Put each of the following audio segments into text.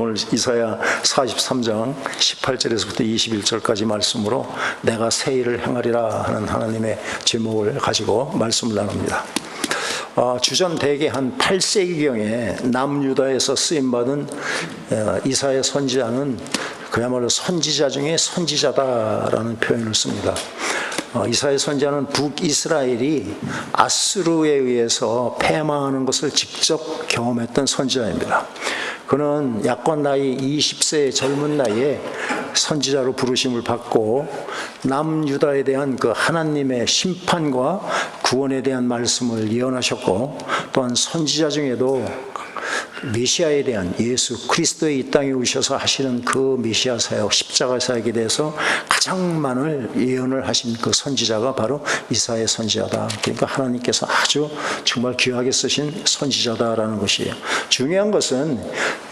오늘 이사야 43장 18절에서부터 21절까지 말씀으로 내가 새 일을 행하리라 하는 하나님의 제목을 가지고 말씀을 나눕니다. 주전 대개 한 8세기경에 남유다에서 쓰임받은 이사야 선지자는 그야말로 선지자 중에 선지자다라는 표현을 씁니다. 이사야 선지자는 북이스라엘이 아수르에 의해서 패망하는 것을 직접 경험했던 선지자입니다. 그는 약관 나이 20세의 젊은 나이에 선지자로 부르심을 받고 남유다에 대한 그 하나님의 심판과 구원에 대한 말씀을 예언하셨고, 또한 선지자 중에도 메시아에 대한 예수 그리스도의 이 땅에 오셔서 하시는 그 메시아 사역, 십자가 사역에 대해서 가장 많은 예언을 하신 그 선지자가 바로 이사야 선지자다. 그러니까 하나님께서 아주 정말 귀하게 쓰신 선지자다라는 것이에요. 중요한 것은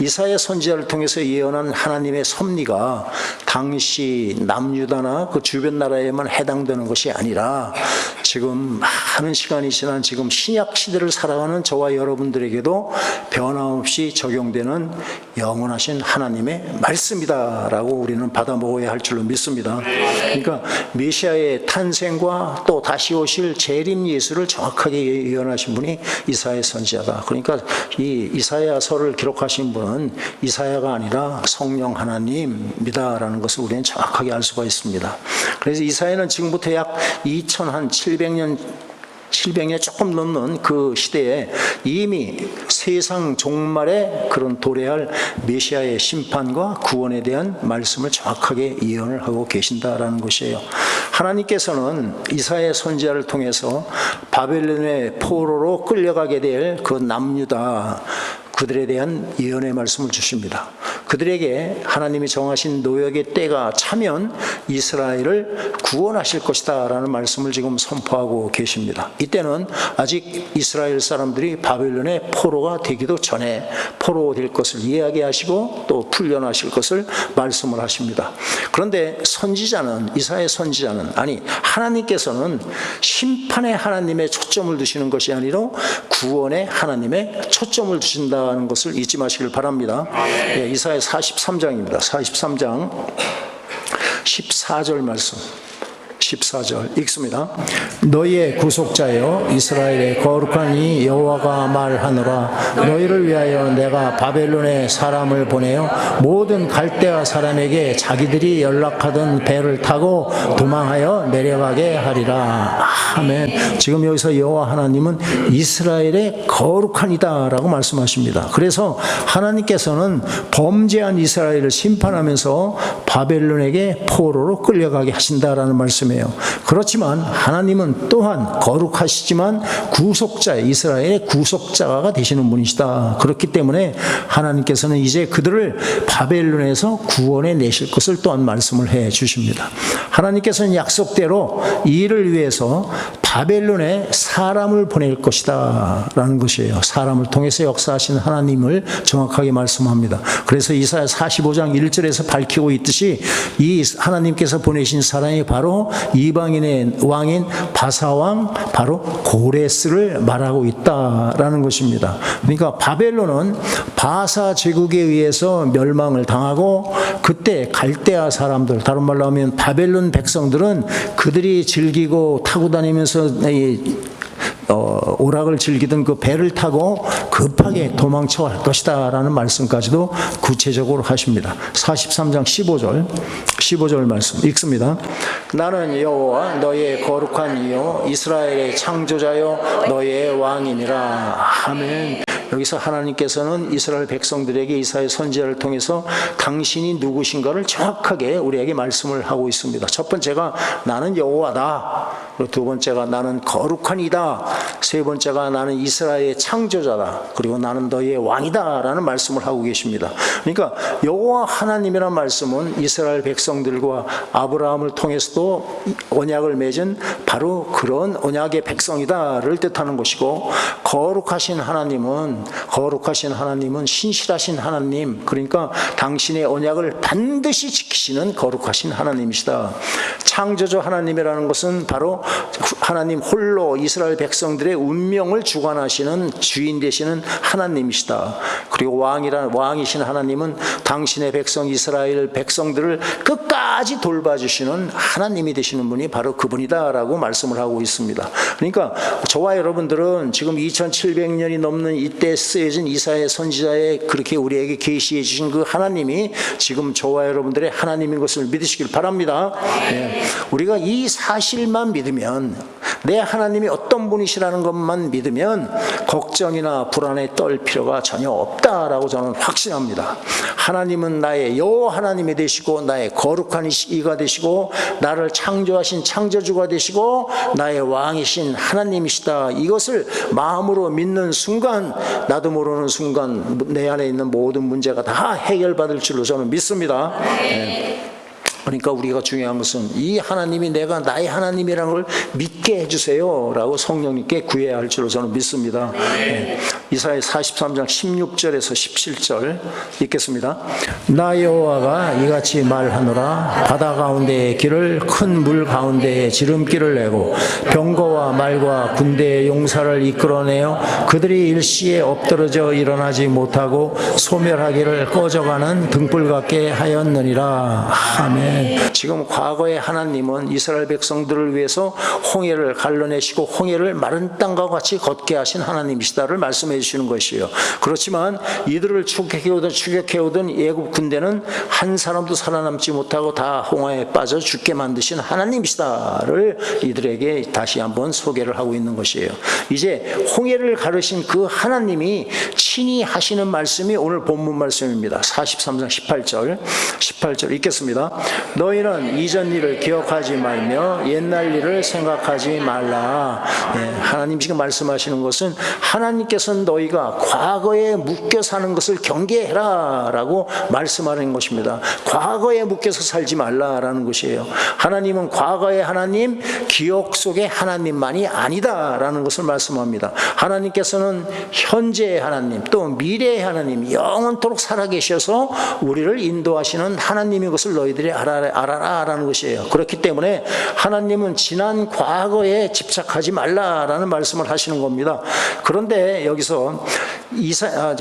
이사야 선지자를 통해서 예언한 하나님의 섭리가 당시 남유다나 그 주변 나라에만 해당되는 것이 아니라 지금 많은 시간이 지난 지금 신약 시대를 살아가는 저와 여러분들에게도 변함없이 적용되는 영원하신 하나님의 말씀이다라고 우리는 받아 먹어야 할 줄로 믿습니다. 그러니까 메시아의 탄생과 또 다시 오실 재림 예수를 정확하게 예언하신 분이 이사야 선지자다. 그러니까 이 이사야서를 기록하신 분은 이사야가 아니라 성령 하나님이다라는 것을 우리는 정확하게 알 수가 있습니다. 그래서 이사야는 지금부터 약 2700년 조금 넘는 그 시대에 이미 세상 종말에 그런 도래할 메시아의 심판과 구원에 대한 말씀을 정확하게 예언을 하고 계신다라는 것이에요. 하나님께서는 이사야 선지자를 통해서 바벨론의 포로로 끌려가게 될 그 남유다 그들에 대한 예언의 말씀을 주십니다. 그들에게 하나님이 정하신 노역의 때가 차면 이스라엘을 구원하실 것이다 라는 말씀을 지금 선포하고 계십니다. 이때는 아직 이스라엘 사람들이 바벨론의 포로가 되기도 전에 포로 될 것을 이야기하시고 또 풀려나실 것을 말씀을 하십니다. 그런데 선지자는, 이사야 선지자는, 아니 하나님께서는 심판의 하나님의 초점을 두시는 것이 아니라 구원의 하나님의 초점을 두신다 하는 것을 잊지 마시길 바랍니다. 이사야 43장입니다. 43장 14절 말씀. 14절 읽습니다. 너희의 구속자여 이스라엘의 거룩한 이 여호와가 말하노라. 너희를 위하여 내가 바벨론에 사람을 보내어 모든 갈대아 사람에게 자기들이 연락하던 배를 타고 도망하여 내려가게 하리라. 아멘. 지금 여기서 여호와 하나님은 이스라엘의 거룩한 이다라고 말씀하십니다. 그래서 하나님께서는 범죄한 이스라엘을 심판하면서 바벨론에게 포로로 끌려가게 하신다라는 말씀이에요. 그렇지만 하나님은 또한 거룩하시지만 구속자, 이스라엘의 구속자가 되시는 분이시다. 그렇기 때문에 하나님께서는 이제 그들을 바벨론에서 구원해 내실 것을 또한 말씀을 해 주십니다. 하나님께서는 약속대로 이 일을 위해서 바벨론에 사람을 보낼 것이다 라는 것이에요. 사람을 통해서 역사하신 하나님을 정확하게 말씀합니다. 그래서 이사야 45장 1절에서 밝히고 있듯이 이 하나님께서 보내신 사람이 바로 이방인의 왕인 바사왕, 바로 고레스를 말하고 있다라는 것입니다. 그러니까 바벨론은 바사 제국에 의해서 멸망을 당하고, 그때 갈대아 사람들, 다른 말로 하면 바벨론 백성들은 그들이 즐기고 타고 다니면서 오락을 즐기던 그 배를 타고 급하게 도망쳐 갈 것이다 라는 말씀까지도 구체적으로 하십니다. 43장 15절 말씀 읽습니다. 나는 여호와 너희의 거룩한 이요 이스라엘의 창조자요 너희의 왕이니라. 아멘. 여기서 하나님께서는 이스라엘 백성들에게 이사야 선지자를 통해서 당신이 누구신가를 정확하게 우리에게 말씀을 하고 있습니다. 첫 번째가 나는 여호와다. 그리고 두 번째가 나는 거룩한 이다. 세 번째가 나는 이스라엘의 창조자다. 그리고 나는 너희의 왕이다 라는 말씀을 하고 계십니다. 그러니까 여호와 하나님이라는 말씀은 이스라엘 백성들과 아브라함을 통해서도 언약을 맺은 바로 그런 언약의 백성이다를 뜻하는 것이고, 거룩하신 하나님은 신실하신 하나님, 그러니까 당신의 언약을 반드시 지키시는 거룩하신 하나님이시다. 창조주 하나님이라는 것은 바로 하나님 홀로 이스라엘 백성들의 운명을 주관하시는 주인 되시는 하나님이시다. 그리고 왕이신 하나님은 당신의 백성 이스라엘 백성들을 끝까지 돌봐주시는 하나님이 되시는 분이 바로 그분이다라고 말씀을 하고 있습니다. 그러니까 저와 여러분들은 지금 2700년이 넘는 이때 쓰여진 이사야 선지자의 그렇게 우리에게 계시해 주신 그 하나님이 지금 저와 여러분들의 하나님인 것을 믿으시길 바랍니다. 네. 우리가 이 사실만 믿으면, 내 하나님이 어떤 분이시라는 것만 믿으면 걱정이나 불안에 떨 필요가 전혀 없다라고 저는 확신합니다. 하나님은 나의 여호와 하나님이 되시고, 나의 거룩한 이가 되시고, 나를 창조하신 창조주가 되시고, 나의 왕이신 하나님이시다. 이것을 마음으로 믿는 순간, 나도 모르는 순간 내 안에 있는 모든 문제가 다 해결받을 줄로 저는 믿습니다. 네. 그러니까 우리가 중요한 것은 이 하나님이 내가 나의 하나님이라는 걸 믿게 해주세요 라고 성령님께 구해야 할 줄로 저는 믿습니다. 네. 이사야 43장 16절에서 17절 읽겠습니다. 나 여호와가 이같이 말하노라. 바다 가운데의 길을 큰 물 가운데에 지름길을 내고 병거와 말과 군대의 용사를 이끌어내어 그들이 일시에 엎드러져 일어나지 못하고 소멸하기를 꺼져가는 등불 같게 하였느니라. 아멘. 지금 과거의 하나님은 이스라엘 백성들을 위해서 홍해를 갈라내시고 홍해를 마른 땅과 같이 걷게 하신 하나님이시다를 말씀해 주시는 것이에요. 그렇지만 이들을 추격해오던 애굽 군대는 한 사람도 살아남지 못하고 다 홍해에 빠져 죽게 만드신 하나님이시다를 이들에게 다시 한번 소개를 하고 있는 것이에요. 이제 홍해를 가르신 그 하나님이 친히 하시는 말씀이 오늘 본문 말씀입니다. 43장 18절 읽겠습니다. 너희는 이전 일을 기억하지 말며 옛날 일을 생각하지 말라. 하나님 지금 말씀하시는 것은 하나님께서는 너희가 과거에 묶여 사는 것을 경계해라 라고 말씀하는 것입니다. 과거에 묶여서 살지 말라라는 것이에요. 하나님은 과거의 하나님, 기억 속의 하나님만이 아니다라는 것을 말씀합니다. 하나님께서는 현재의 하나님, 또 미래의 하나님, 영원토록 살아계셔서 우리를 인도하시는 하나님인 것을 너희들이 알아라라는 것이에요. 그렇기 때문에 하나님은 지난 과거에 집착하지 말라라는 말씀을 하시는 겁니다. 그런데 여기서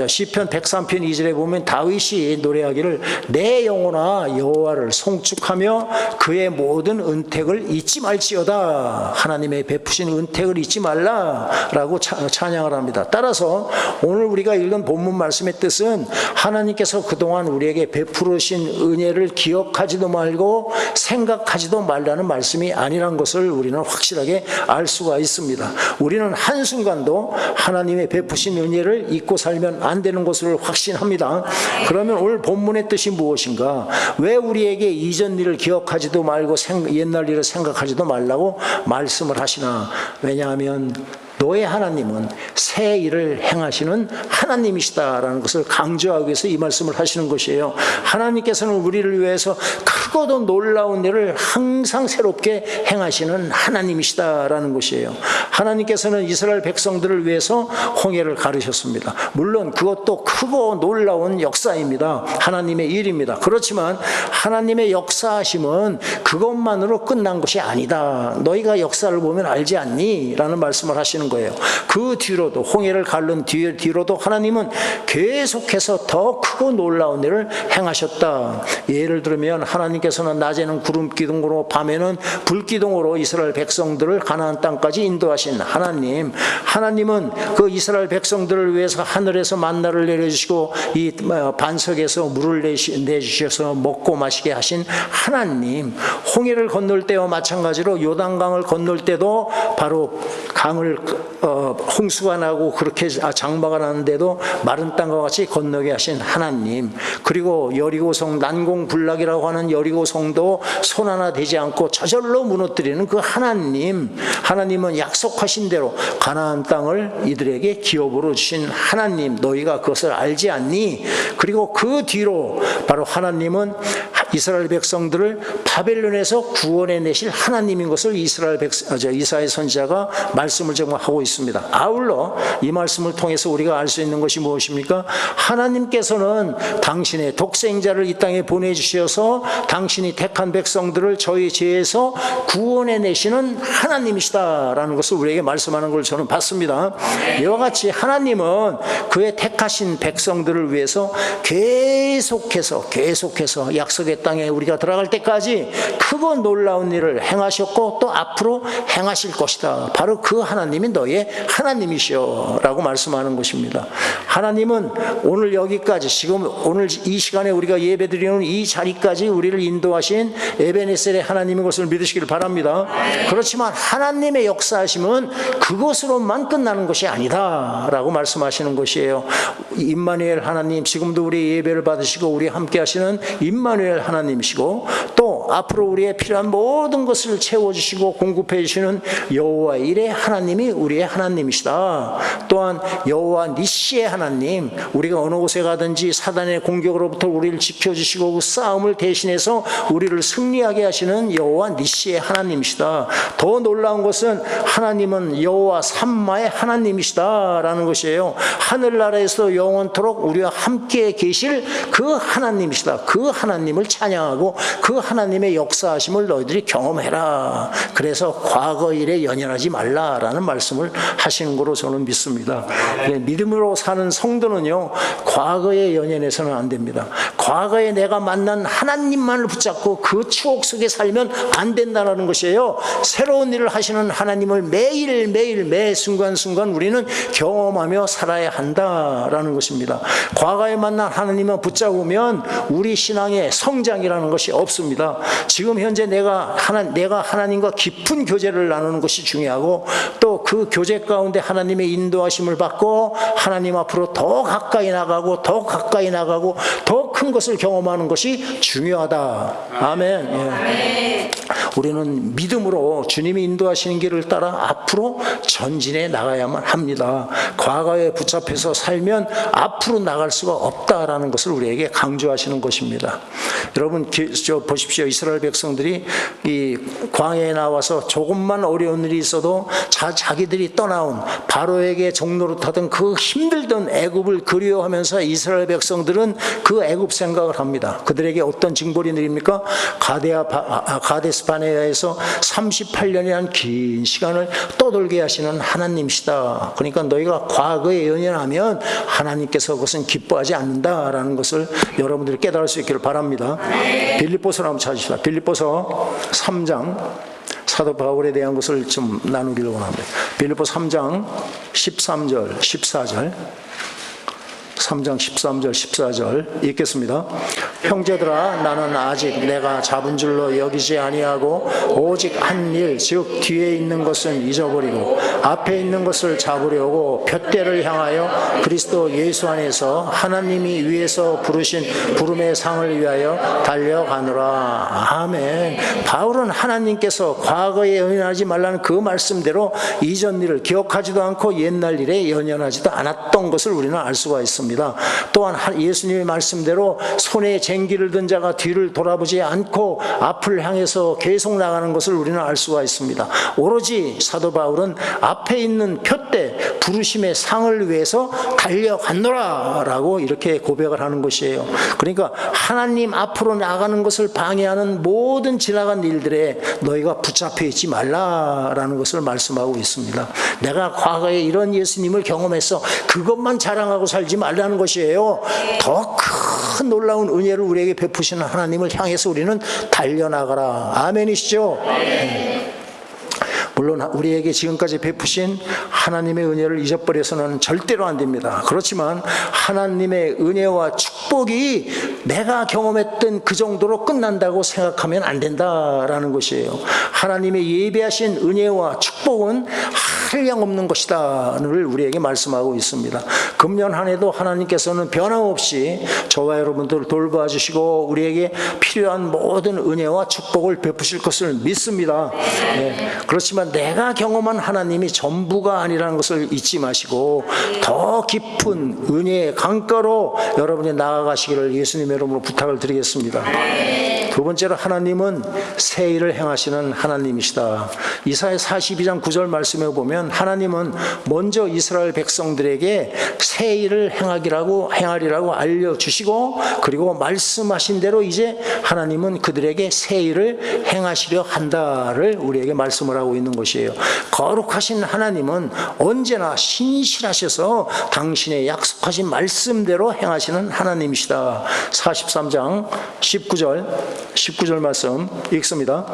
시편 103편 2절에 보면 다윗이 노래하기를 내 영혼아 여호와를 송축하며 그의 모든 은택을 잊지 말지어다. 하나님의 베푸신 은택을 잊지 말라라고 찬양을 합니다. 따라서 오늘 우리가 읽은 본문 말씀의 뜻은 하나님께서 그동안 우리에게 베푸르신 은혜를 기억하지도 말고 생각하지도 말라는 말씀이 아니란 것을 우리는 확실하게 알 수가 있습니다. 우리는 한순간도 하나님의 베푸신 은혜를 잊고 살면 안 되는 것을 확신합니다. 그러면 오늘 본문의 뜻이 무엇인가? 왜 우리에게 이전 일을 기억하지도 말고 옛날 일을 생각하지도 말라고 말씀을 하시나? 왜냐하면 너의 하나님은 새 일을 행하시는 하나님이시다라는 것을 강조하기 위해서 이 말씀을 하시는 것이에요. 하나님께서는 우리를 위해서 크고도 놀라운 일을 항상 새롭게 행하시는 하나님이시다라는 것이에요. 하나님께서는 이스라엘 백성들을 위해서 홍해를 가르셨습니다. 물론 그것도 크고 놀라운 역사입니다. 하나님의 일입니다. 그렇지만 하나님의 역사하심은 그것만으로 끝난 것이 아니다. 너희가 역사를 보면 알지 않니? 라는 말씀을 하시는 거예요. 그 뒤로도 홍해를 가른 뒤로도 하나님은 계속해서 더 크고 놀라운 일을 행하셨다. 예를 들면 하나님께서는 낮에는 구름 기둥으로 밤에는 불 기둥으로 이스라엘 백성들을 가나안 땅까지 인도하신 하나님. 하나님은 그 이스라엘 백성들을 위해서 하늘에서 만나를 내려주시고 이 반석에서 물을 내주셔서 먹고 마시게 하신 하나님. 홍해를 건널 때와 마찬가지로 요단강을 건널 때도 바로 강을 홍수가 나고 그렇게 장마가 나는데도 마른 땅과 같이 건너게 하신 하나님. 그리고 여리고성 난공불락이라고 하는 여리고성도 손 하나 되지 않고 저절로 무너뜨리는 그 하나님. 하나님은 약속하신 대로 가나안 땅을 이들에게 기업으로 주신 하나님. 너희가 그것을 알지 않니? 그리고 그 뒤로 바로 하나님은 이스라엘 백성들을 바벨론에서 구원해 내실 하나님인 것을 이사야 선지자가 말씀을 정말 하고 있습니다. 아울러 이 말씀을 통해서 우리가 알 수 있는 것이 무엇입니까? 하나님께서는 당신의 독생자를 이 땅에 보내주셔서 당신이 택한 백성들을 저희 죄에서 구원해 내시는 하나님이시다라는 것을 우리에게 말씀하는 걸 저는 봤습니다. 이와 같이 하나님은 그의 택하신 백성들을 위해서 계속해서 약속의 땅에 우리가 들어갈 때까지 크고 놀라운 일을 행하셨고 또 앞으로 행하실 것이다. 바로 그 하나님이 너의 하나님이시여 라고 말씀하는 것입니다. 하나님은 오늘 여기까지 지금 오늘 이 시간에 우리가 예배드리는 이 자리까지 우리를 인도하신 에베네셀의 하나님인 것을 믿으시길 바랍니다. 그렇지만 하나님의 역사하심은 그것으로만 끝나는 것이 아니다 라고 말씀하시는 것이에요. 임마누엘 하나님, 지금도 우리 예배를 받으시고 우리 함께 하시는 임마누엘 하나님이시고 또 앞으로 우리의 필요한 모든 것을 채워주시고 공급해 주시는 여호와 일의 하나님이 우리의 하나님이시다. 또한 여호와 니시의 하나님, 우리가 어느 곳에 가든지 사단의 공격으로부터 우리를 지켜주시고 그 싸움을 대신해서 우리를 승리하게 하시는 여호와 니시의 하나님이시다. 더 놀라운 것은 하나님은 여호와 삼마의 하나님이시다라는 것이에요. 하늘나라에서 영원토록 우리와 함께 계실 그 하나님이시다. 그 하나님을 찬양하고 그 하나님의 역사하심을 너희들이 경험해라. 그래서 과거 일에 연연하지 말라라는 말씀을 하시는 거로 저는 믿습니다. 믿음으로 사는 성도는요, 과거에 연연해서는 안 됩니다. 과거에 내가 만난 하나님만을 붙잡고 그 추억 속에 살면 안 된다는 것이에요. 새로운 일을 하시는 하나님을 매일매일 매 순간순간 우리는 경험하며 살아야 한다라는 것입니다. 과거에 만난 하나님만 붙잡으면 우리 신앙의 성장이라는 것이 없습니다. 지금 현재 내가 하나님과 깊은 교제를 나누는 것이 중요하고 또 그 교제 가운데 하나님의 인도하심을 받고 하나님 앞으로 더 가까이 나가고 더 큰 것을 경험하는 것이 중요하다. 아멘. 예. 우리는 믿음으로 주님이 인도하시는 길을 따라 앞으로 전진해 나가야만 합니다. 과거에 붙잡혀서 살면 앞으로 나갈 수가 없다라는 것을 우리에게 강조하시는 것입니다. 여러분 보십시오. 이스라엘 백성들이 이 광야에 나와서 조금만 어려운 일이 있어도 자기들이 떠나온 바로에게 종노릇하던 그 힘들던 애굽을 그리워하면서 이스라엘 백성들은 그 애굽 생각을 합니다. 그들에게 어떤 징벌이 내립니까? 가데스 바네아에서 38년이라는 긴 시간을 떠돌게 하시는 하나님이시다. 그러니까 너희가 과거에 연연하면 하나님께서 그것은 기뻐하지 않는다라는 것을 여러분들이 깨달을 수 있기를 바랍니다. 빌립보서를 한번 찾으시다. 빌립보서 3장 사도 바울에 대한 것을 좀 나누기를 원합니다. 빌립보 3장 13절 14절 3장 13절 14절 읽겠습니다. 형제들아, 나는 아직 내가 잡은 줄로 여기지 아니하고 오직 한 일, 즉 뒤에 있는 것은 잊어버리고 앞에 있는 것을 잡으려고 푯대를 향하여 그리스도 예수 안에서 하나님이 위에서 부르신 부름의 상을 위하여 달려가노라. 아멘. 바울은 하나님께서 과거에 연연하지 말라는 그 말씀대로 이전 일을 기억하지도 않고 옛날 일에 연연하지도 않았던 것을 우리는 알 수가 있습니다. 또한 예수님의 말씀대로 손에 쟁기를 든 자가 뒤를 돌아보지 않고 앞을 향해서 계속 나가는 것을 우리는 알 수가 있습니다. 오로지 사도 바울은 앞에 있는 푯대 부르심의 상을 위해서 달려갔노라 라고 이렇게 고백을 하는 것이에요. 그러니까 하나님 앞으로 나가는 것을 방해하는 모든 지나간 일들에 너희가 붙잡혀 있지 말라라는 것을 말씀하고 있습니다. 내가 과거에 이런 예수님을 경험해서 그것만 자랑하고 살지 말라 하는 것이에요. 더 큰 놀라운 은혜를 우리에게 베푸시는 하나님을 향해서 우리는 달려나가라. 아멘이시죠? 물론 우리에게 지금까지 베푸신 하나님의 은혜를 잊어버려서는 절대로 안 됩니다. 그렇지만 하나님의 은혜와 축복이 내가 경험했던 그 정도로 끝난다고 생각하면 안 된다라는 것이에요. 하나님의 예배하신 은혜와 축복은 한량없는 것이다를 우리에게 말씀하고 있습니다. 금년 한 해도 하나님께서는 변함없이 저와 여러분들을 돌봐주시고 우리에게 필요한 모든 은혜와 축복을 베푸실 것을 믿습니다. 네. 그렇지만 내가 경험한 하나님이 전부가 아니라는 것을 잊지 마시고 더 깊은 은혜의 강가로 여러분이 나아가시기를 예수님의 이름으로 부탁을 드리겠습니다. 두 번째로 하나님은 새 일을 행하시는 하나님이시다. 이사야 42장 9절 말씀에 보면 하나님은 먼저 이스라엘 백성들에게 새 일을 행하리라고 알려주시고, 그리고 말씀하신 대로 이제 하나님은 그들에게 새 일을 행하시려 한다를 우리에게 말씀을 하고 있는 것이에요. 거룩하신 하나님은 언제나 신실하셔서 당신의 약속하신 말씀대로 행하시는 하나님이시다. 43장 19절 말씀 읽습니다.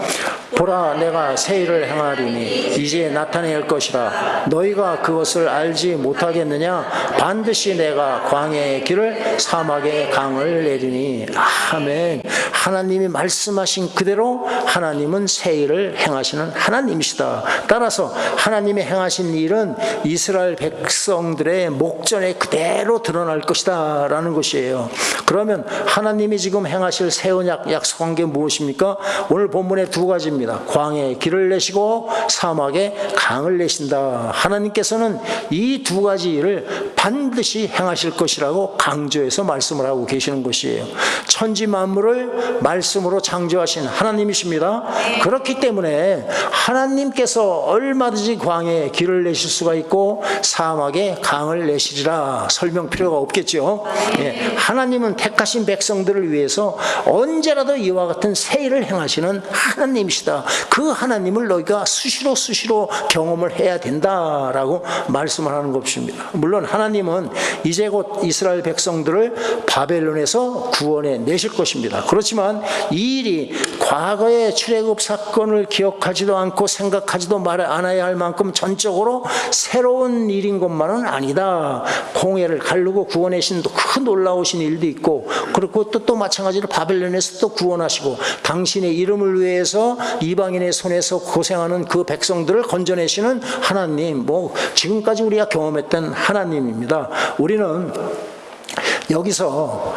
보라, 내가 새 일을 행하리니 이제 나타낼 것이라. 너희가 그것을 알지 못하겠느냐? 반드시 내가 광야의 길을 사막의 강을 내리니. 아멘. 하나님이 말씀하신 그대로 하나님은 새 일을 행하시는 하나님이시다. 따라서 하나님이 행하신 일은 이스라엘 백성들의 목전에 그대로 드러날 것이다 라는 것이에요. 그러면 하나님이 지금 행하실 새 언약 약속한 게 무엇입니까? 오늘 본문의 두 가지입니다. 광야의 길을 내시고 사막에 강을 내신다. 하나님께서는 이 두 가지 일을 반드시 행하실 것이라고 강조해서 말씀을 하고 계시는 것이에요. 천지 만물을 말씀으로 창조하신 하나님이십니다. 그렇기 때문에 하나님께서 얼마든지 광야에 길을 내실 수가 있고 사막에 강을 내시리라. 설명 필요가 없겠죠. 예, 하나님은 택하신 백성들을 위해서 언제라도 이와 같은 새 일을 행하시는 하나님이시다. 그 하나님을 너희가 수시로 경험을 해야 된다라고 말씀을 하는 것입니다. 물론 하나님은 이제 곧 이스라엘 백성들을 바벨론에서 구원해 내실 것입니다. 그렇지만 이 일이 과거의 출애굽 사건을 기억하지도 않고 생각하지도 않아야 할 만큼 전적으로 새로운 일인 것만은 아니다. 홍해를 가르고 구원하신 큰 놀라우신 일도 있고, 그리고 또 마찬가지로 바벨론에서 또 구원하시고 당신의 이름을 위해서 이방인의 손에서 고생하는 그 백성들을 건져내시는 하나님, 지금까지 우리가 경험했던 하나님입니다. 우리는 여기서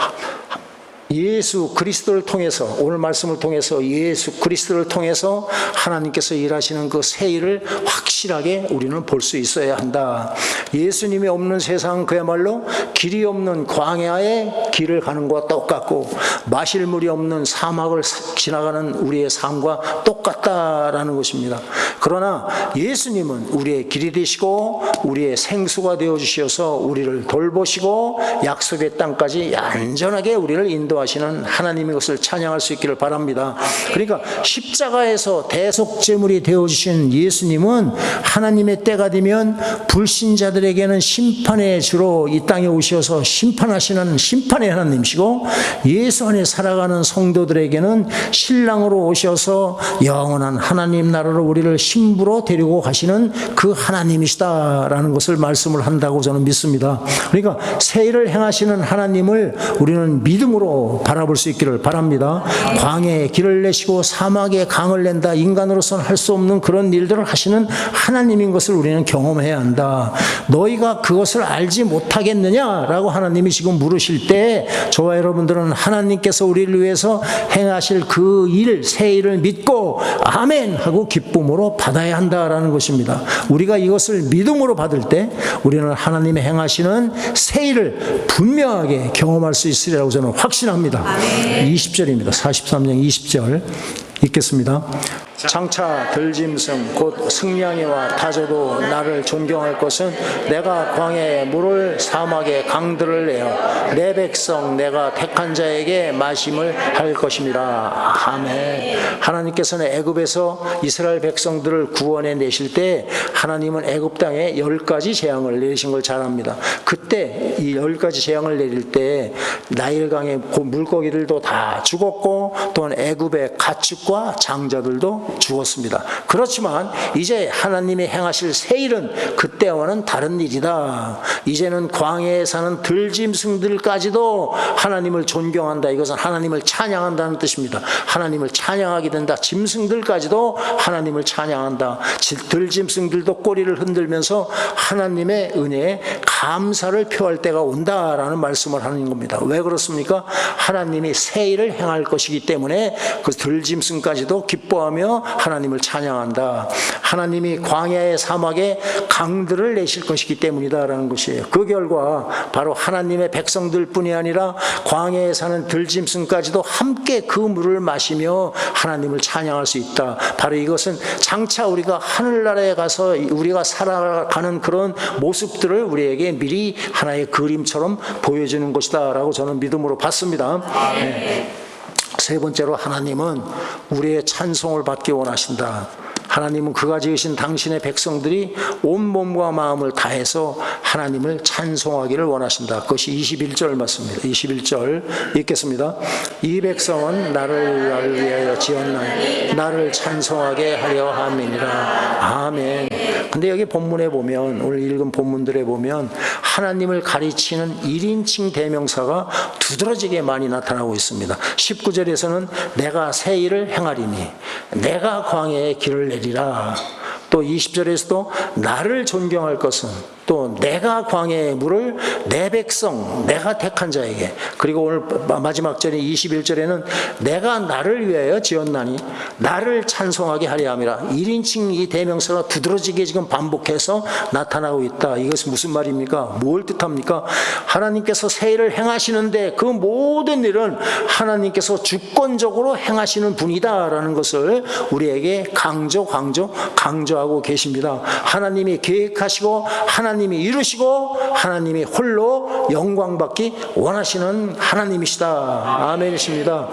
예수 그리스도를 통해서, 오늘 말씀을 통해서 예수 그리스도를 통해서 하나님께서 일하시는 그 새 일을 확실하게 우리는 볼 수 있어야 한다. 예수님이 없는 세상은 그야말로 길이 없는 광야의 길을 가는 것과 똑같고 마실 물이 없는 사막을 지나가는 우리의 삶과 똑같다라는 것입니다. 그러나 예수님은 우리의 길이 되시고 우리의 생수가 되어주셔서 우리를 돌보시고 약속의 땅까지 안전하게 우리를 인도하시는 하나님의 것을 찬양할 수 있기를 바랍니다. 그러니까 십자가에서 대속제물이 되어주신 예수님은 하나님의 때가 되면 불신자들에게는 심판의 주로 이 땅에 오셔서 심판하시는 심판의 하나님이시고, 예수 안에 살아가는 성도들에게는 신랑으로 오셔서 영원한 하나님 나라로 우리를 신부로 데리고 가시는 그 하나님이시다라는 것을 말씀을 한다고 저는 믿습니다. 그러니까 새 일을 행하시는 하나님을 우리는 믿음으로 바라볼 수 있기를 바랍니다. 광야에 길을 내시고 사막에 강을 낸다. 인간으로서는 할 수 없는 그런 일들을 하시는 하나님인 것을 우리는 경험해야 한다. 너희가 그것을 알지 못하겠느냐라고 하나님이 지금 물으실 때 저와 여러분들은 하나님께서 우리를 위해서 행하실 그 일, 새 일을 믿고 아멘 하고 기쁨으로 받아야 한다라는 것입니다. 우리가 이것을 믿음으로 받을 때 우리는 하나님의 행하시는 새 일을 분명하게 경험할 수 있으리라고 저는 확신합니다. 20절입니다. 43장 20절 읽겠습니다. 장차 들짐승 곧 승냥이와 다저도 나를 존경할 것은 내가 광야에 물을 사막에 강들을 내어 내 백성 내가 택한 자에게 마심을 할 것임이라. 아멘. 하나님께서는 애굽에서 이스라엘 백성들을 구원해 내실 때 하나님은 애굽 땅에 10가지 재앙을 내리신 걸 잘 압니다. 그때 이 10가지 재앙을 내릴 때 나일강의 물고기들도 다 죽었고 또한 애굽의 가축과 장자들도 죽었습니다. 그렇지만 이제 하나님이 행하실 새 일은 그때와는 다른 일이다. 이제는 광야에 사는 들짐승들까지도 하나님을 존경한다. 이것은 하나님을 찬양한다는 뜻입니다. 하나님을 찬양하게 된다. 짐승들까지도 하나님을 찬양한다. 들짐승들도 꼬리를 흔들면서 하나님의 은혜에 감사를 표할 때가 온다라는 말씀을 하는 겁니다. 왜 그렇습니까? 하나님이 새 일을 행할 것이기 때문에 그 들짐승까지도 기뻐하며 하나님을 찬양한다. 하나님이 광야의 사막에 강들을 내실 것이기 때문이다라는 것이에요. 그 결과 바로 하나님의 백성들뿐이 아니라 광야에 사는 들짐승까지도 함께 그 물을 마시며 하나님을 찬양할 수 있다. 바로 이것은 장차 우리가 하늘나라에 가서 우리가 살아가는 그런 모습들을 우리에게 미리 하나의 그림처럼 보여주는 것이다 라고 저는 믿음으로 봤습니다. 네. 세 번째로 하나님은 우리의 찬송을 받기 원하신다. 하나님은 그가 지으신 당신의 백성들이 온몸과 마음을 다해서 하나님을 찬송하기를 원하신다. 그것이 21절 맞습니다. 21절 읽겠습니다. 이 백성은 나를 위하여 지었나니 나를 찬송하게 하려 함이니라. 아멘. 근데 여기 본문에 보면, 오늘 읽은 본문들에 보면 하나님을 가리치는 1인칭 대명사가 두드러지게 많이 나타나고 있습니다. 19절에서는 내가 새 일을 행하리니 내가 광야에 길을 내리라. 또 20절에서도 나를 존경할 것은 또 내가 광야의 물을 내 백성 내가 택한 자에게, 그리고 오늘 마지막 절인 21절에는 내가 나를 위하여 지었나니 나를 찬송하게 하려 함이라. 1인칭 이 대명사가 두드러지게 지금 반복해서 나타나고 있다. 이것은 무슨 말입니까? 뭘 뜻합니까? 하나님께서 새 일을 행하시는데 그 모든 일은 하나님께서 주권적으로 행하시는 분이다라는 것을 우리에게 강조하고 계십니다. 하나님이 계획하시고 하나님이 이루시고 하나님이 홀로 영광받기 원하시는 하나님이시다. 아멘이십니다.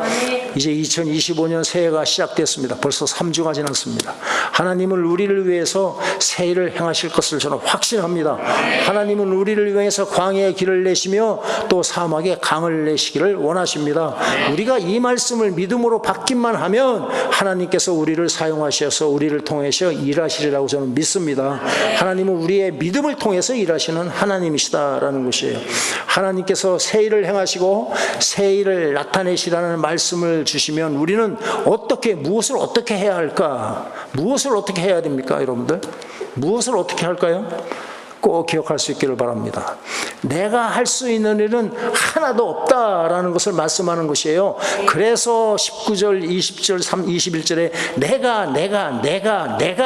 이제 2025년 새해가 시작됐습니다. 벌써 3주가 지났습니다. 하나님은 우리를 위해서 새 일을 행하실 것을 저는 확신합니다. 하나님은 우리를 위해서 광야의 길을 내시며 또 사막에 강을 내시기를 원하십니다. 우리가 이 말씀을 믿음으로 받기만 하면 하나님께서 우리를 사용하셔서 우리를 통해서 일하시리라고 저는 믿습니다. 하나님은 우리의 믿음을 통해서 일하시는 하나님이시다라는 것이에요. 하나님께서 새 일을 행하시고 새 일을 나타내시라는 말씀을 주시면 우리는 무엇을 어떻게 해야 할까? 무엇을 어떻게 해야 됩니까, 여러분들? 무엇을 어떻게 할까요? 꼭 기억할 수 있기를 바랍니다. 내가 할 수 있는 일은 하나도 없다라는 것을 말씀하는 것이에요. 그래서 19절, 20절, 21절에 내가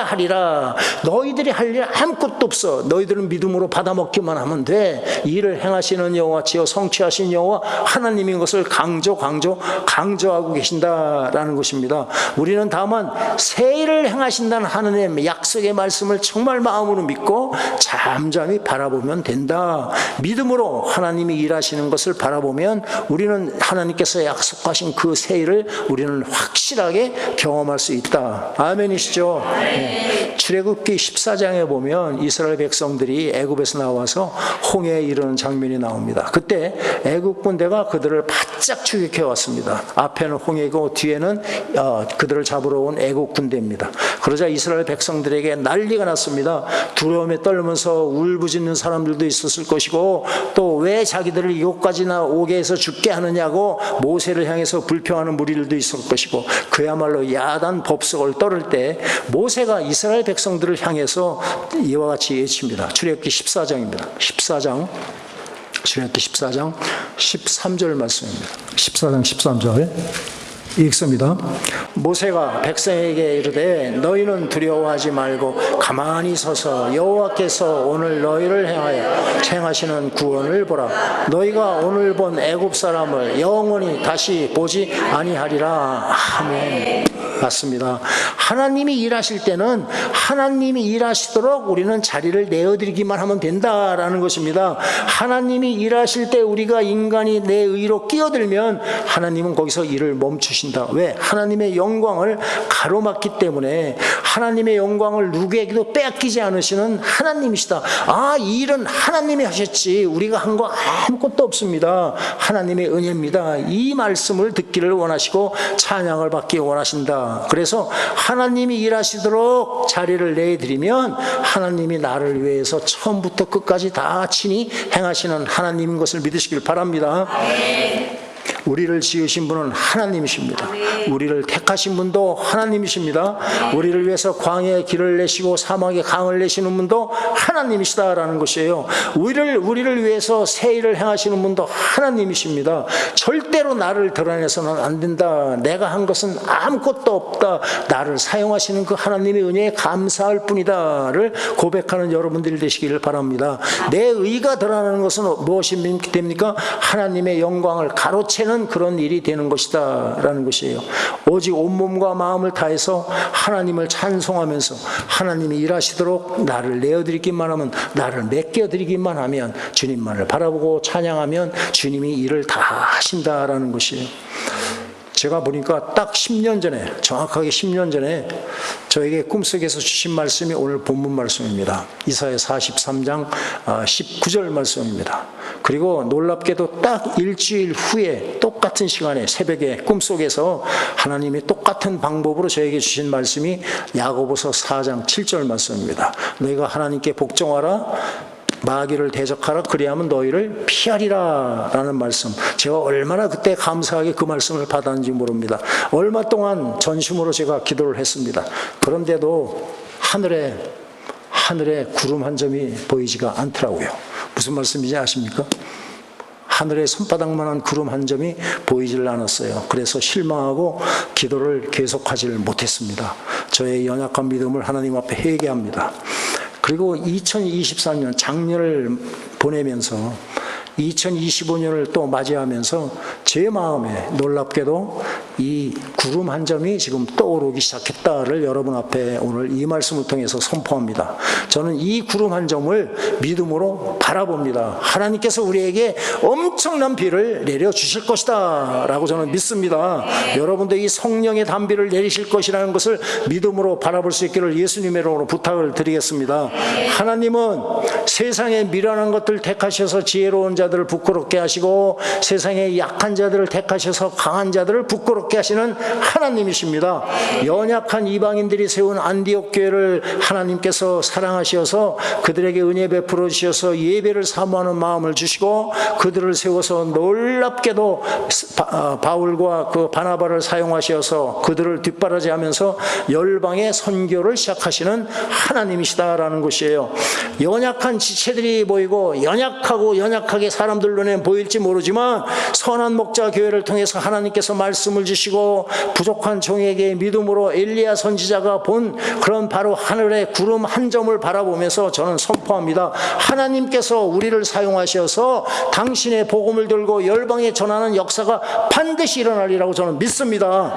하리라. 너희들이 할 일 아무것도 없어. 너희들은 믿음으로 받아먹기만 하면 돼. 일을 행하시는 여호와, 지어 성취하신 여호와 하나님인 것을 강조하고 계신다라는 것입니다. 우리는 다만 새 일을 행하신다는 하나님의 약속의 말씀을 정말 마음으로 믿고 잠잠히 바라보면 된다. 믿음으로 하나님이 일하시는 것을 바라보면 우리는 하나님께서 약속하신 그 새 일을 우리는 확실하게 경험할 수 있다. 아멘이시죠? 네. 출애굽기 14장에 보면 이스라엘 백성들이 애굽에서 나와서 홍해에 이르는 장면이 나옵니다. 그때 애굽 군대가 그들을 바짝 추격해 왔습니다. 앞에는 홍해고 뒤에는 그들을 잡으러 온 애굽 군대입니다. 그러자 이스라엘 백성들에게 난리가 났습니다. 두려움에 떨면서 울부짖는 사람들도 있었을 것이고, 또 왜 자기들을 이곳까지나 오게 해서 죽게 하느냐고 모세를 향해서 불평하는 무리들도 있을 것이고, 그야말로 야단 법석을 떨을 때 모세가 이스라엘 백성들을 향해서 이와 같이 외칩니다. 출애굽기 14장입니다. 출애굽기 14장 13절 말씀입니다. 14장 13절 읽습니다. 모세가 백성에게 이르되 너희는 두려워하지 말고 가만히 서서 여호와께서 오늘 너희를 행하시는 구원을 보라. 너희가 오늘 본 애굽 사람을 영원히 다시 보지 아니하리라. 아멘. 맞습니다. 하나님이 일하실 때는 하나님이 일하시도록 우리는 자리를 내어드리기만 하면 된다라는 것입니다. 하나님이 일하실 때 우리가 인간이 내 의로 끼어들면 하나님은 거기서 일을 멈추신다. 왜? 하나님의 영광을 가로막기 때문에. 하나님의 영광을 누구에게도 빼앗기지 않으시는 하나님이시다. 이 일은 하나님이 하셨지 우리가 한 거 아무것도 없습니다. 하나님의 은혜입니다. 이 말씀을 듣기를 원하시고 찬양을 받기 원하신다. 그래서 하나님이 일하시도록 자리를 내드리면 하나님이 나를 위해서 처음부터 끝까지 다 친히 행하시는 하나님인 것을 믿으시길 바랍니다. 우리를 지으신 분은 하나님이십니다. 우리를 택하신 분도 하나님이십니다. 우리를 위해서 광야에 길을 내시고 사막에 강을 내시는 분도 하나님이시다라는 것이에요. 우리를 위해서 새 일을 행하시는 분도 하나님이십니다. 절대로 나를 드러내서는 안 된다. 내가 한 것은 아무것도 없다. 나를 사용하시는 그 하나님의 은혜에 감사할 뿐이다를 고백하는 여러분들이 되시기를 바랍니다. 내 의가 드러나는 것은 무엇이 됩니까? 하나님의 영광을 가로채는 그런 일이 되는 것이다 라는 것이에요. 오직 온몸과 마음을 다해서 하나님을 찬송하면서 하나님이 일하시도록 나를 내어드리기만 하면, 나를 맡겨드리기만 하면, 주님만을 바라보고 찬양하면 주님이 일을 다 하신다라는 것이에요. 제가 보니까 딱 10년 전에, 정확하게 10년 전에 저에게 꿈속에서 주신 말씀이 오늘 본문 말씀입니다. 이사야 43장 19절 말씀입니다. 그리고 놀랍게도 딱 일주일 후에 똑같은 시간에 새벽에 꿈속에서 하나님이 똑같은 방법으로 저에게 주신 말씀이 야고보서 4장 7절 말씀입니다. 너희가 하나님께 복종하라, 마귀를 대적하라, 그리하면 너희를 피하리라 라는 말씀. 제가 얼마나 그때 감사하게 그 말씀을 받았는지 모릅니다. 얼마 동안 전심으로 제가 기도를 했습니다. 그런데도 하늘에 구름 한 점이 보이지가 않더라고요. 무슨 말씀인지 아십니까? 하늘에 손바닥만한 구름 한 점이 보이질 않았어요. 그래서 실망하고 기도를 계속하지를 못했습니다. 저의 연약한 믿음을 하나님 앞에 회개합니다. 그리고 2024년 작년을 보내면서 2025년을 또 맞이하면서 제 마음에 놀랍게도 이 구름 한 점이 지금 떠오르기 시작했다를 여러분 앞에 오늘 이 말씀을 통해서 선포합니다. 저는 이 구름 한 점을 믿음으로 바라봅니다. 하나님께서 우리에게 엄청난 비를 내려주실 것이다 라고 저는 믿습니다. 여러분들 이 성령의 단비를 내리실 것이라는 것을 믿음으로 바라볼 수 있기를 예수님의 이름으로 부탁을 드리겠습니다. 하나님은 세상에 미련한 것들 택하셔서 지혜로운 자들을 부끄럽게 하시고 세상에 약한 자들을 택하셔서 강한 자들을 부끄럽게 하시는 하나님이십니다. 연약한 이방인들이 세운 안디옥 교회를 하나님께서 사랑하셔서 그들에게 은혜 베풀어 주셔서 예배를 사모하는 마음을 주시고 그들을 세워서 놀랍게도 바울과 그 바나바를 사용하셔서 그들을 뒷바라지하면서 열방의 선교를 시작하시는 하나님이시다라는 것이에요. 연약한 지체들이 보이고 연약하게 사람들 눈에 보일지 모르지만 선한 목자 교회를 통해서 하나님께서 말씀을 주시고 부족한 종에게 믿음으로 엘리야 선지자가 본 그런 바로 하늘의 구름 한 점을 바라보면서 저는 선포합니다. 하나님께서 우리를 사용하셔서 당신의 복음을 들고 열방에 전하는 역사가 반드시 일어나리라고 저는 믿습니다.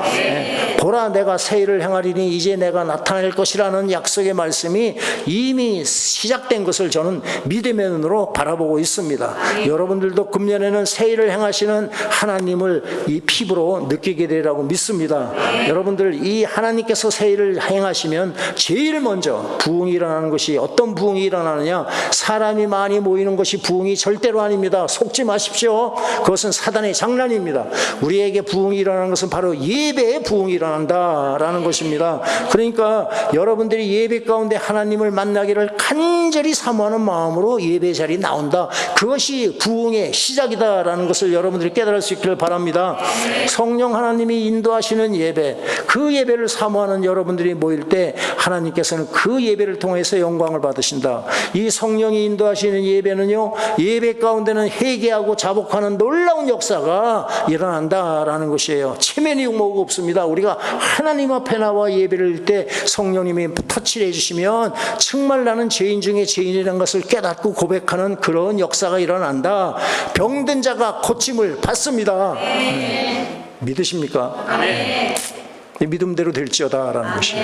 보라, 내가 새 일을 행하리니 이제 내가 나타낼 것이라는 약속의 말씀이 이미 시작된 것을 저는 믿음의 눈으로 바라보고 있습니다. 여러분들도 금년에는 새 일을 행하시는 하나님을 이 피부로 느끼게 되리라고 믿습니다. 여러분들 이 하나님께서 새 일을 행하시면 제일 먼저 부흥이 일어나는 것이 어떤 부흥이 일어나느냐? 사람이 많이 모이는 것이 부흥이 절대로 아닙니다. 속지 마십시오. 그것은 사단의 장난입니다. 우리에게 부흥이 일어나는 것은 바로 예배의 부흥이 일어난다라는 것입니다. 그러니까 여러분들이 예배 가운데 하나님을 만나기를 간절히 사모하는 마음으로 예배 자리에 나온다. 그것이 부흥의 시작이다라는 것을 여러분들이 깨달을 수 있기를 바랍니다. 성령 하나님이 인도하시는 예배, 그 예배를 사모하는 여러분들이 모일 때 하나님께서는 그 예배를 통해서 영광을 받으신다. 이 성령이 인도하시는 예배는요, 예배 가운데는 회개하고 자복하는 놀라운 역사가 일어난다라는 것이에요. 체면이 욕먹고 없습니다. 우리가 하나님 앞에 나와 예배를 드릴 때 성령님이 터치를 해주시면 정말 나는 죄인 중에 죄인이라는 것을 깨닫고 고백하는 그런 역사가 일어난다. 병든 자가 고침을 받습니다. 믿으십니까? 아멘. 믿음대로 될지어다라는 것이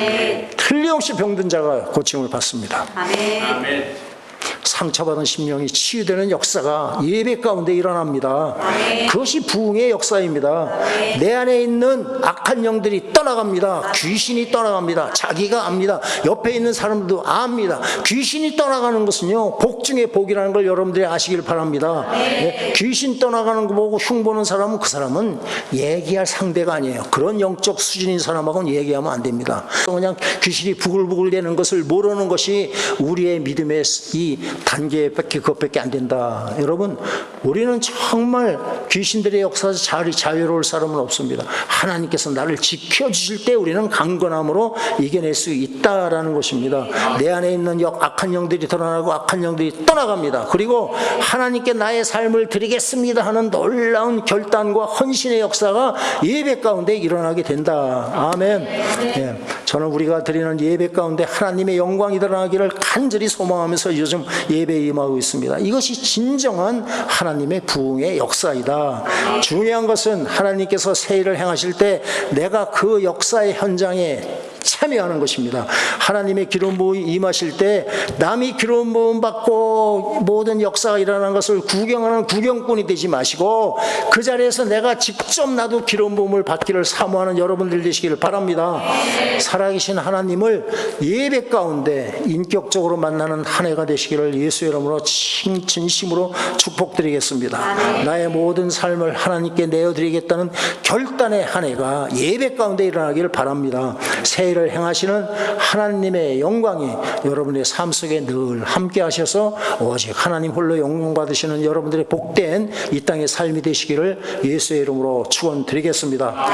틀림없이 병든 자가 고침을 받습니다. 아멘. 상처받은 심령이 치유되는 역사가 예배 가운데 일어납니다. 아멘. 그것이 부흥의 역사입니다. 아멘. 내 안에 있는 악한 영들이 떠나갑니다. 귀신이 떠나갑니다. 자기가 압니다. 옆에 있는 사람들도 압니다. 귀신이 떠나가는 것은요, 복 중에 복이라는 걸 여러분들이 아시길 바랍니다. 예, 귀신 떠나가는 거 보고 흉보는 사람은 그 사람은 얘기할 상대가 아니에요. 그런 영적 수준인 사람하고는 얘기하면 안 됩니다. 그냥 귀신이 부글부글 대는 것을 모르는 것이 우리의 믿음의 이 단계밖에 그것밖에 안 된다. 여러분, 우리는 정말 귀신들의 역사에서 자유로울 사람은 없습니다. 하나님께서 나를 지켜주실 때 우리는 강건함으로 이겨낼 수 있다라는 것입니다. 내 안에 있는 악한 영들이 드러나고 악한 영들이 떠나갑니다. 그리고 하나님께 나의 삶을 드리겠습니다 하는 놀라운 결단과 헌신의 역사가 예배 가운데 일어나게 된다. 아멘. 예, 저는 우리가 드리는 예배 가운데 하나님의 영광이 드러나기를 간절히 소망하면서 요즘 예배에 임하고 있습니다. 이것이 진정한 하나님의 부흥의 역사이다. 중요한 것은 하나님께서 새 일을 행하실 때 내가 그 역사의 현장에 참여하는 것입니다. 하나님의 기름 부음이 임하실 때 남이 기름 부음 받고 모든 역사가 일어나는 것을 구경하는 구경꾼이 되지 마시고 그 자리에서 내가 직접 나도 기름 부음을 받기를 사모하는 여러분들 되시기를 바랍니다. 살아계신 하나님을 예배 가운데 인격적으로 만나는 한 해가 되시기를 예수의 이름으로 진심으로 축복드리겠습니다. 나의 모든 삶을 하나님께 내어드리겠다는 결단의 한 해가 예배 가운데 일어나기를 바랍니다. 새 일을 행하시는 하나님의 영광이 여러분의 삶 속에 늘 함께 하셔서 오직 하나님 홀로 영광 받으시는 여러분들의 복된 이 땅의 삶이 되시기를 예수의 이름으로 축원드리겠습니다.